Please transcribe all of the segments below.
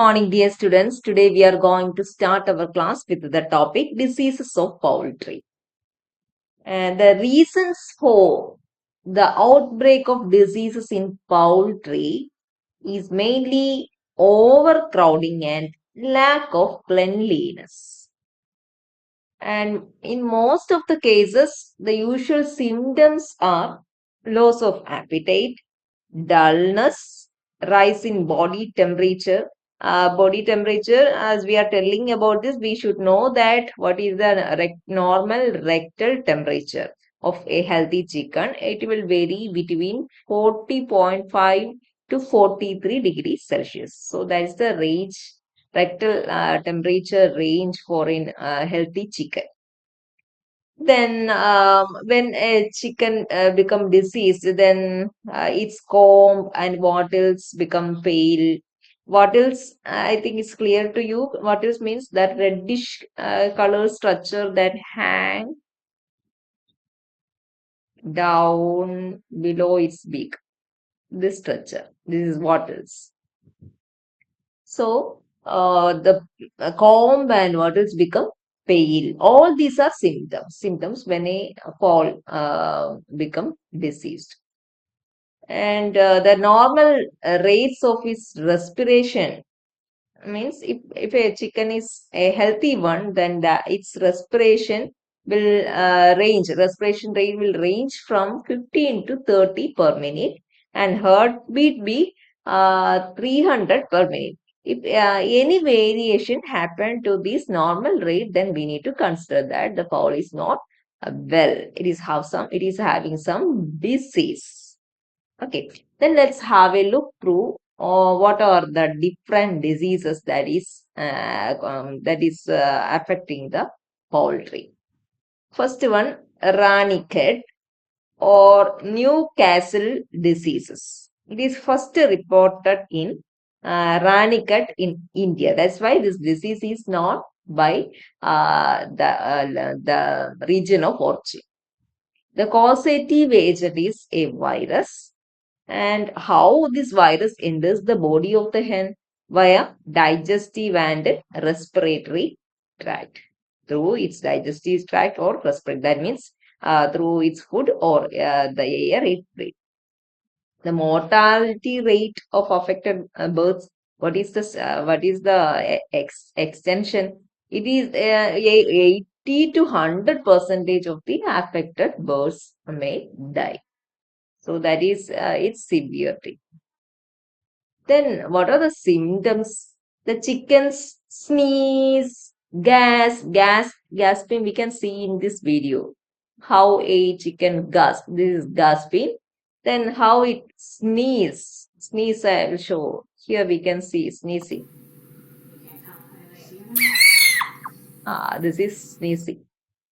morning, dear students. Today we are going to start our class with the topic diseases of poultry. And the reasons for the outbreak of diseases in poultry is mainly overcrowding and lack of cleanliness. And in most of the cases, the usual symptoms are loss of appetite, dullness, rise in body temperature, as we are telling about this, we should know that what is the normal rectal temperature of a healthy chicken. It will vary between 40.5 to 43 degrees Celsius. So that is the range, rectal temperature range for a healthy chicken. Then, when a chicken become diseased, then its comb and wattles become pale. Wattles, I think it's clear to you. Wattles means that reddish color structure that hang down below its beak. This structure, this is wattles. So, the comb and wattles become pale. All these are symptoms when a fowl become diseased. And the normal rates of its respiration means if a chicken is a healthy one, then its respiration will respiration rate will range from 15 to 30 per minute, and heartbeat be 300 per minute. If any variation happen to this normal rate, then we need to consider that the fowl is not well. It is having some disease. Okay, then let's have a look through what are the different diseases that is affecting the poultry. First one, Raniket or Newcastle diseases. It is first reported in Raniket in India. That's why this disease is not by the region of origin. The causative agent is a virus, and how this virus enters the body of the hen via digestive and respiratory tract, through its digestive tract or respiratory. That means through its food or the air it breathes. The mortality rate of affected birds. What is the extension? It is 80 to 100% of the affected birds may die. So that is its severity. Then what are the symptoms? The chickens sneeze, gasping. We can see in this video how a chicken gasp. This is gasping. Then how it sneeze. I will show. Here we can see sneezing. This is sneezing.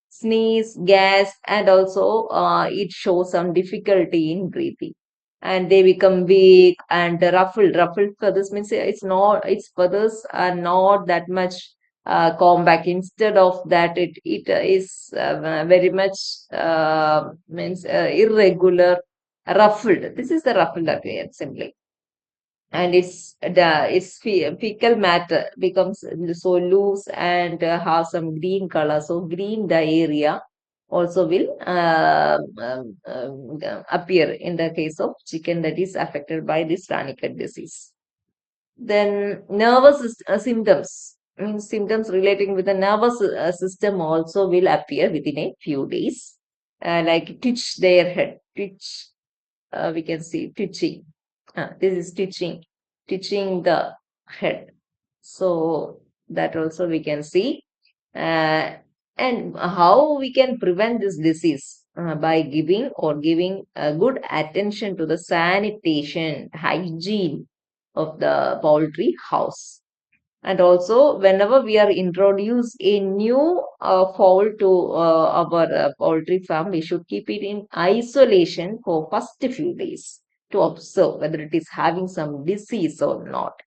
Sneeze, gas, and also it shows some difficulty in breathing. And they become weak and ruffled. Ruffled feathers means its feathers are not that much compact. Instead of that, it is very much means irregular, ruffled. This is the ruffled appearance simply. And its fecal matter becomes so loose and have some green color. So green diarrhea also will appear in the case of chicken that is affected by this Raniket disease. Then symptoms, means symptoms relating with the nervous system also will appear within a few days, like twitch their head, twitch. We can see twitching. This is twitching the head. So that also we can see. And how we can prevent this disease by giving good attention to the sanitation, hygiene of the poultry house. And also, whenever we are introduce a new fowl to our poultry farm, we should keep it in isolation for first few days to observe whether it is having some disease or not.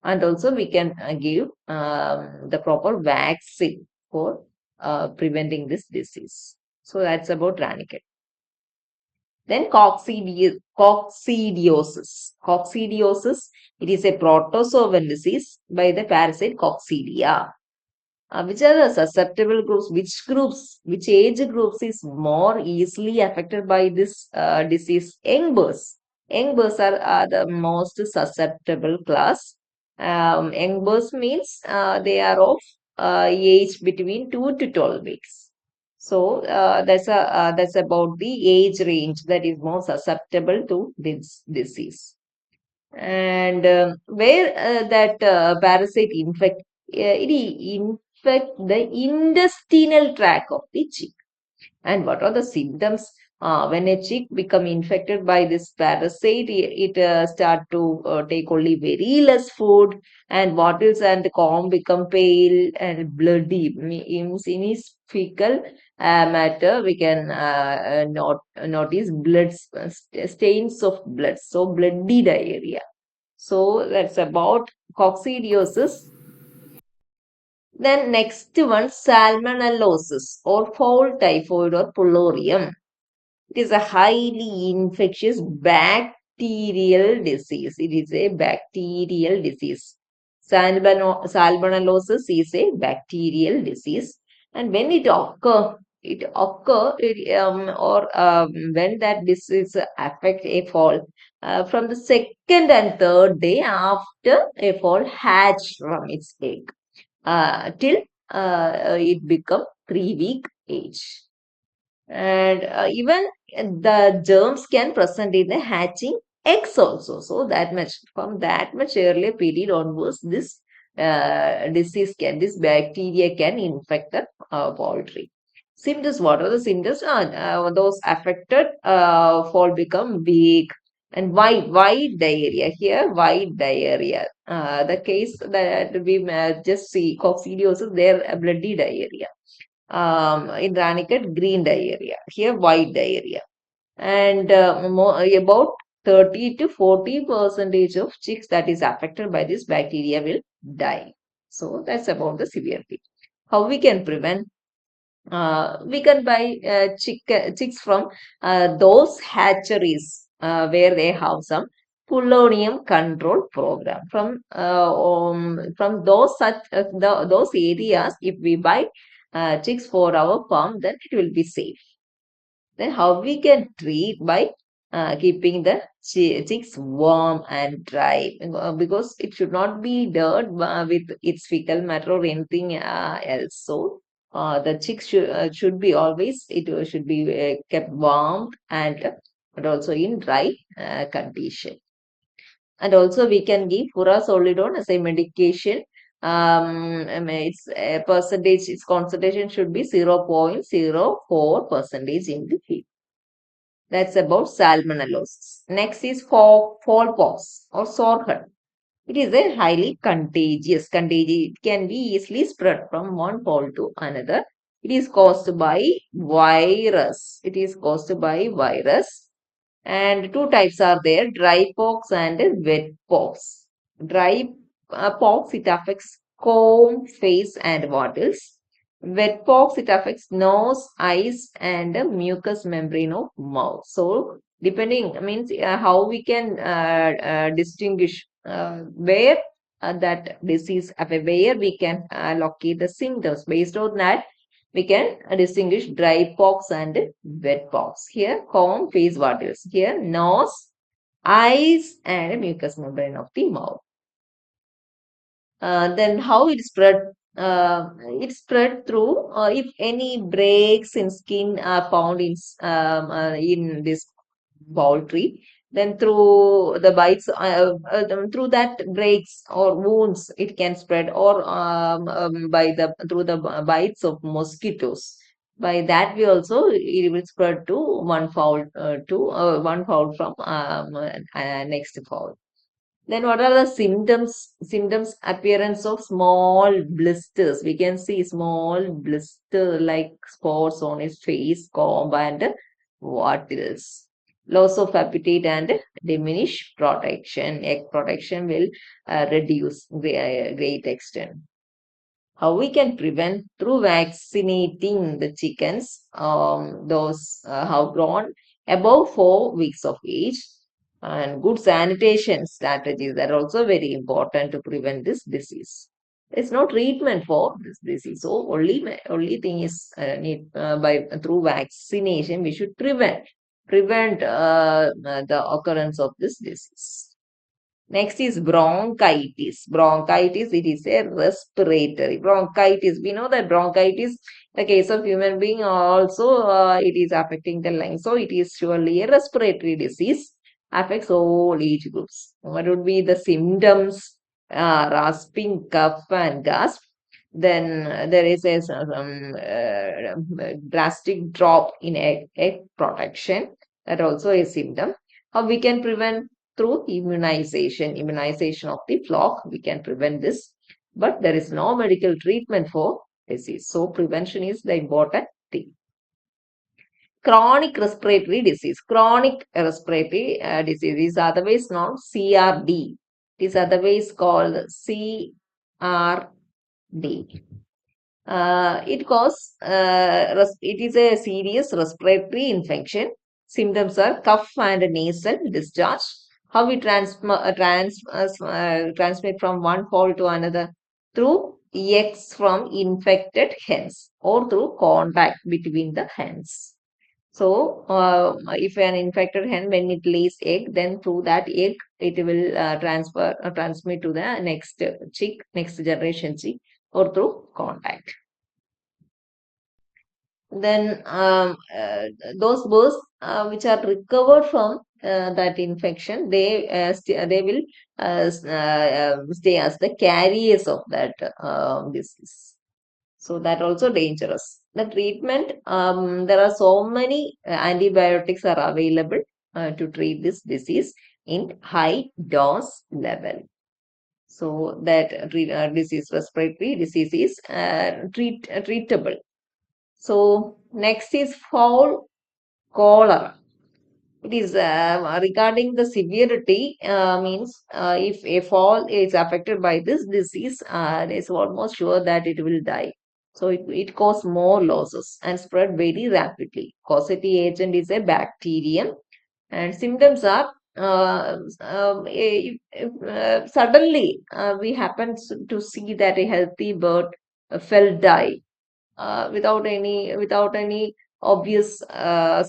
And also, we can give the proper vaccine for preventing this disease. So that's about Raniket. Then coccidiosis. It is a protozoan disease by the parasite Coccidia. Which are the susceptible groups? Which age groups is more easily affected by this disease? Young birds. Young birds are the most susceptible class. Young birds means they are of age between 2 to 12 weeks. So that's about the age range that is more susceptible to this disease. And where that parasite it infect the intestinal tract of the chick. And what are the symptoms? When a chick become infected by this parasite, it start to take only very less food, and wattles and comb become pale and bloody. In his fecal matter, we can notice stains of blood, so bloody diarrhea. So that's about coccidiosis. Then next one, salmonellosis or fowl typhoid or pulmonium. It is a highly infectious bacterial disease. It is a bacterial disease. Salmonellosis is a bacterial disease, and when when that disease affect a fall from the second and third day after a fall hatch from its egg till it become 3 week age. And even the germs can present in the hatching eggs also. So that much from that much earlier period onwards, this bacteria can infect the poultry. Symptoms, what are the symptoms? Those affected fall become weak and white diarrhea. Here, white diarrhea. The case that we just see coccidiosis, there bloody diarrhea. In Raniket, green diarrhea. Here, white diarrhea. And about 30 to 40 percentage of chicks that is affected by this bacteria will die. So that's about the severity. How we can prevent? We can buy chicks from those hatcheries where they have some polonium control program. From those areas, if we buy chicks for our farm, then it will be safe. Then how we can treat by keeping the chicks warm and dry, because it should not be dirt with its fecal matter or anything else. So the chicks should be always, it should be kept warm and also in dry condition. And also we can give furazolidone as a medication. Its percentage, its concentration should be 0.04 percentage in the feed. That's about salmonellosis. Next is fallpox or sorehead. It is a highly contagious. It can be easily spread from one fowl to another. It is caused by virus. It is caused by virus. And two types are there, dry pox and wet pox. Dry pox, it affects comb, face, and wattles. Wet pox, it affects nose, eyes, and the mucous membrane of mouth. So, depending, means how we can distinguish where that disease, where we can locate the symptoms. Based on that, we can distinguish dry pox and wet pox. Here, comb, face, wattles. Here, nose, eyes, and mucous membrane of the mouth. Then how it spread? It spread through if any breaks in skin are found in this poultry, then through the bites, through that breaks or wounds, it can spread, or by the through the bites of mosquitoes. By that way also it will spread to one fowl from next fowl. Then what are the symptoms? Symptoms, appearance of small blisters. We can see small blister like spots on his face, comb, and wattles. Loss of appetite and diminished protection. Egg protection will reduce great extent. How we can prevent? Through vaccinating the chickens, those have grown above 4 weeks of age. And good sanitation strategies are also very important to prevent this disease. There's no treatment for this disease. So only thing is need by through vaccination we should prevent the occurrence of this disease. Next is bronchitis. Bronchitis, it is a respiratory. Bronchitis, we know that bronchitis, the case of human being also, it is affecting the lungs. So it is surely a respiratory disease, affects all age groups. What would be the symptoms? Rasping, cough, and gasp. Then there is a drastic drop in egg production. That also a symptom. How we can prevent? Through immunization of the flock, we can prevent this. But there is no medical treatment for disease. So prevention is the important thing. Chronic respiratory disease. Chronic respiratory disease is otherwise known CRD. It is otherwise called CRD. It is a serious respiratory infection. Symptoms are cough and nasal discharge. How we transmit from one fowl to another? Through eggs from infected hens or through contact between the hens. So, if an infected hen, when it lays egg, then through that egg, it will transmit to the next chick, next generation chick, or through contact. Then those birds which are recovered from that infection, they will stay as the carriers of that disease. So that also dangerous. The treatment, there are so many antibiotics are available to treat this disease in high dose level. So that disease, respiratory disease is treatable. So next is fowl cholera. It is regarding the severity, means if a fowl is affected by this disease, it is almost sure that it will die. So it causes more losses and spread very rapidly. Causative agent is a bacterium, and symptoms are suddenly we happen to see that a healthy bird fell die without any obvious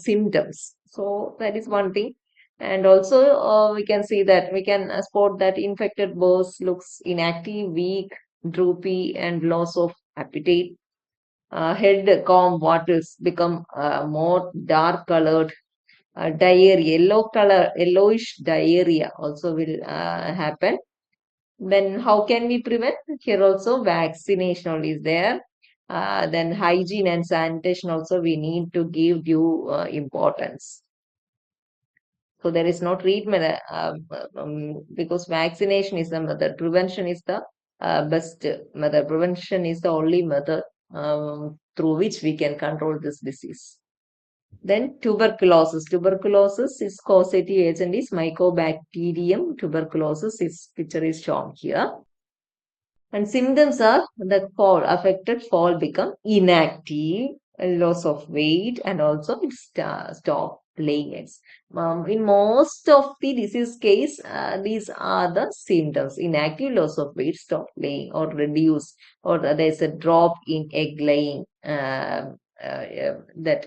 symptoms. So that is one thing. And also we can see that we can spot that infected birds looks inactive, weak, droopy, and loss of appetite. Head comb waters become more dark colored. Diarrhea, yellowish diarrhea also will happen. Then how can we prevent? Here also vaccination only is there. Then hygiene and sanitation also we need to give due importance. So there is no treatment because vaccination is the method. Prevention is the best method. Prevention is the only method through which we can control this disease. Then tuberculosis. Tuberculosis is causative agent is Mycobacterium tuberculosis. Its picture is shown here. And symptoms are the affected fowl become inactive, loss of weight, and also it stop laying eggs. In most of the disease case, these are the symptoms: inactive, loss of weight, stop laying, or reduce, or there's a drop in egg laying. That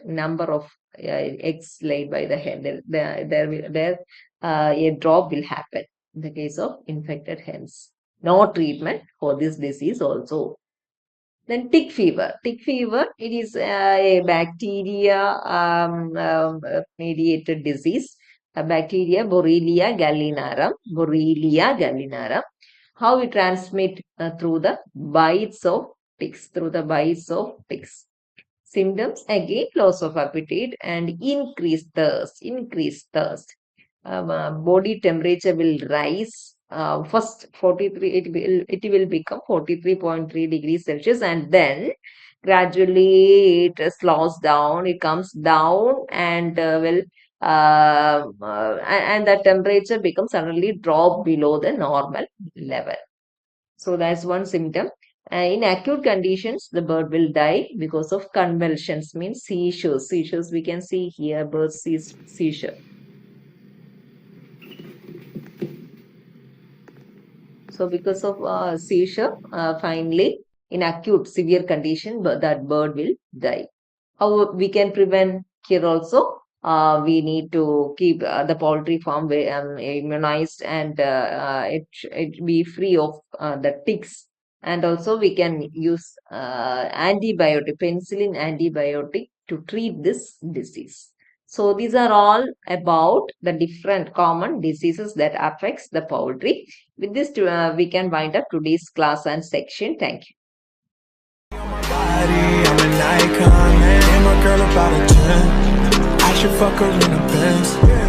number of eggs laid by the hen, a drop will happen in the case of infected hens. No treatment for this disease also. Then tick fever. Tick fever, it is a bacteria mediated disease. A bacteria Borrelia gallinarum. Borrelia gallinarum. How we transmit through the bites of ticks. Through the bites of ticks. Symptoms again loss of appetite and increased thirst. Increased thirst. Body temperature will rise. First 43, it will become 43.3 degrees Celsius, and then gradually it slows down, it comes down, and will and the temperature becomes suddenly drop below the normal level. So that's one symptom. In acute conditions, the bird will die because of convulsions, means seizures. Seizures we can see here, bird seizure. So because of seizure, finally, in acute severe condition, that bird will die. How we can prevent here also? We need to keep the poultry farm immunized, and it be free of the ticks. And also we can use antibiotic, penicillin antibiotic to treat this disease. So these are all about the different common diseases that affects the poultry. With this, we can wind up today's class and section. Thank you. I'm an icon, man. And my girl about a 10. I should fuck her in a Benz.